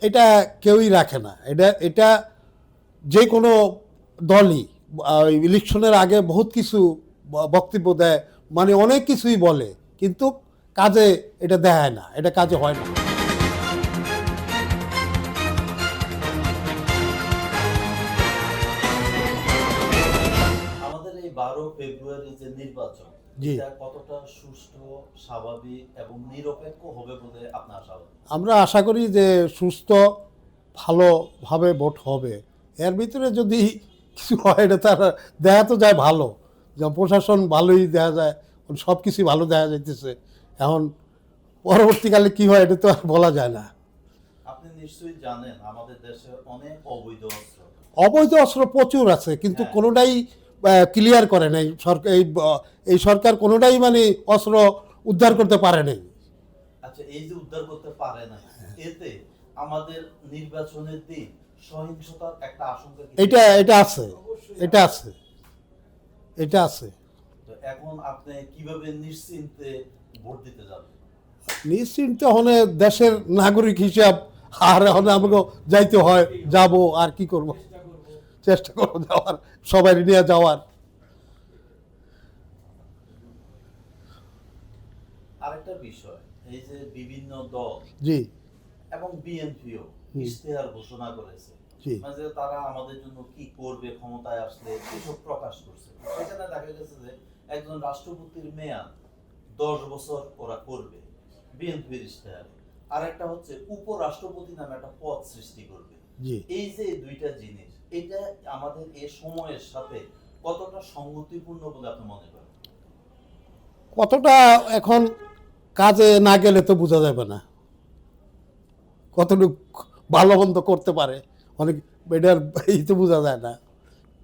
এটা কেউই রাখে না। এটা এটা যে কোনো দলই ইলেকশনের আগে বহুত কিছু বক্তব্য দেয়, মানে অনেক কিছুই বলে, কিন্তু কাজে এটা দেখায় না, এটা কাজে হয় না। আমাদের এই 12 ফেব্রুয়ারি যে নির্বাচন, জি, এটা কতটা সুষ্ঠু, স্বাভাবিক এবং নিরপেক্ষ হবে বলে আপনি আশাবাদী? আমরা আশা করি যে সুস্থ ভালোভাবে ভোট হবে। এর ভিতরে যদি কিছু হয়, এটা তার দেখা তো যায় ভালো, যেমন প্রশাসন ভালোই দেখা যায়, সব কিছুই ভালো দেখা যাইতেছে। এখন পরবর্তীকালে কি হয় এটা তো আর বলা যায় না। আপনি নিশ্চয়ই জানেন আমাদের দেশে অনেক অবৈধ অস্ত্র। অবৈধ অস্ত্র প্রচুর আছে, কিন্তু হ্যাঁ। কোনোটাই ক্লিয়ার করে নাই সরকার। এই সরকার কোনোটাই মানে অস্ত্র উদ্ধার করতে পারে নাই। আচ্ছা, এই যে উদ্ধার করতে পারে না, এতে আমাদের নির্বাচনের দিন সহিংসতার একটা আশঙ্কা কি এটা থাকে? এটা আছে, এটা আছে, এটা আছে। তো এখন আপনি কিভাবে নিশ্চিন্তে ভোট দিতে যাবেন? নিশ্চিন্ত হলে দেশের নাগরিক হিসাব, আর এখন আমাকে যাইতে হয়, যাব, আর কি করব, চেষ্টা করবো যাওয়ার, সবাই নিয়ে যাওয়ার। আরেকটা বিষয়, এই যে বিভিন্ন দল জি, এবং বিএনপিও ইশতেহার ঘোষণা করেছে, জি, মানে তারা আমাদের জন্য কি করবে ক্ষমতায় আসলে, এসব প্রকাশ করছে। সেখানে দেখা গেছে যে একজন রাষ্ট্রপতির মেয়াদ 10 বছর ওরা করবে বিএনপির ইশতেহারে, আর একটা হচ্ছে উপরাষ্ট্রপতি নামে একটা পদ সৃষ্টি করবে। জি। এই যে দুইটা জিনিস, এটা আমাদের এই সময়ের সাথে কতটা সঙ্গতিপূর্ণ বলে আপনি মনে করেন? কতটা এখন কাজে না গেলে তো বোঝা যাবে না কতটুকু ভালো মন্দ করতে পারে, অনেক এটার এই তো বোঝা যায় না।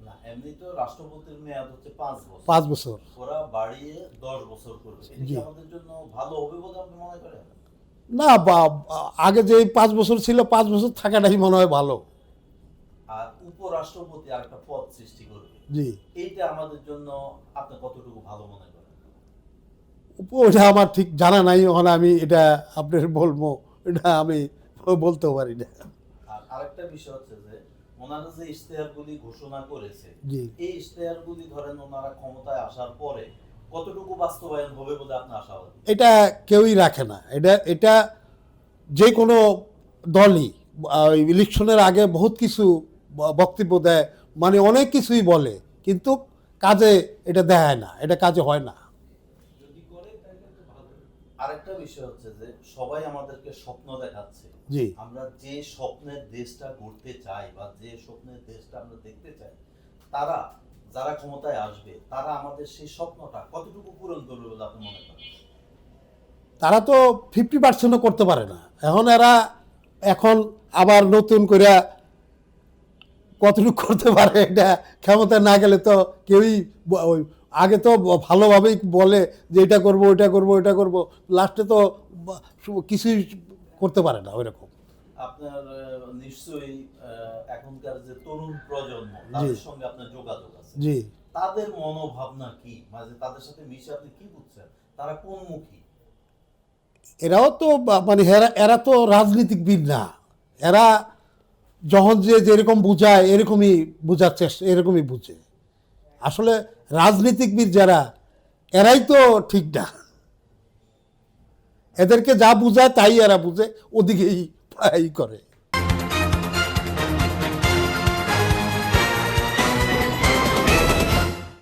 না, এমনি তো রাষ্ট্রপতির মেয়াদ হচ্ছে 5 বছর, 5 বছর। ওরা বাড়িয়ে 10 বছর করবে। এটা কি জি, আমাদের জন্য ভালো হবে বলে আপনি মনে করেন? না আগে যে 5 বছর ছিল, 5 বছর থাকাটাই মনে হয় ভালো। আর উপরাষ্ট্রপতি আর একটা পদ সৃষ্টি করবে, জি, এইটা আমাদের জন্য আপনি কতটুকু ভালো মনে করেন? ওটা আমার ঠিক জানা নাই, ওখানে আমি এটা আপনার বলবো, এটা আমি বলতেও পারি না। আর আরেকটা বিষয় হচ্ছে যে ওনারা যে ইশতেহারগুলি ঘোষণা করেছে, জি, এই ইশতেহারগুলি ধরেন ওনারা ক্ষমতায় আসার পরে কতটুকু বাস্তবায়ন হবে বলে আপনি আশাবাদী? এটা কেউই রাখে না। এটা এটা যে কোনো দলই ইলেকশনের আগে বহুত কিছু বক্তব্য দেয়, মানে অনেক কিছুই বলে, কিন্তু কাজে এটা দেখায় না, এটা কাজে হয় না। আরেকটা বিষয় হচ্ছে যে সবাই আমাদেরকে স্বপ্ন দেখাচ্ছে, জি, আমরা যে স্বপ্নের দেশটা গড়তে চাই বা যে স্বপ্নের দেশটা আমরা দেখতে চাই, তারা যারা ক্ষমতায় আসবে তারা আমাদের সেই স্বপ্নটা কতটুকু পূরণ করবে বলে আপনি মনে করেন? তারা তো 50%ও করতে পারে না। এখন আবার নতুন করে কতটুকু করতে পারে, এটা ক্ষমতা না গেলে তো কেউই ওই আগে তো ভালোভাবেই বলে যে এটা করব, ওইটা করব, ওইটা করব, লাস্টে তো কিছুই করতে পারে না ওইরকম। আপনার নিশ্চয়ই এখনকার যে তরুণ প্রজন্ম, জি, তাদের সঙ্গে আপনার যোগাযোগ আছে, জি। তাদের মনোভাবনা কি, মানে তাদের সাথে মিশে আপনি কি বুঝছেন, তারা কোন মুখী? এরাও তো মানে এরা তো রাজনীতিবিদ না। এরা যখন যে যেরকম বুঝায় এরকমই বুঝার চেষ্টা, এরকমই বুঝে। আসলে রাজনীতিবিদ যারা, এরাই তো ঠিক না। এদেরকে যা বুঝায় তাই এরা বুঝে, ওদিকেই করে।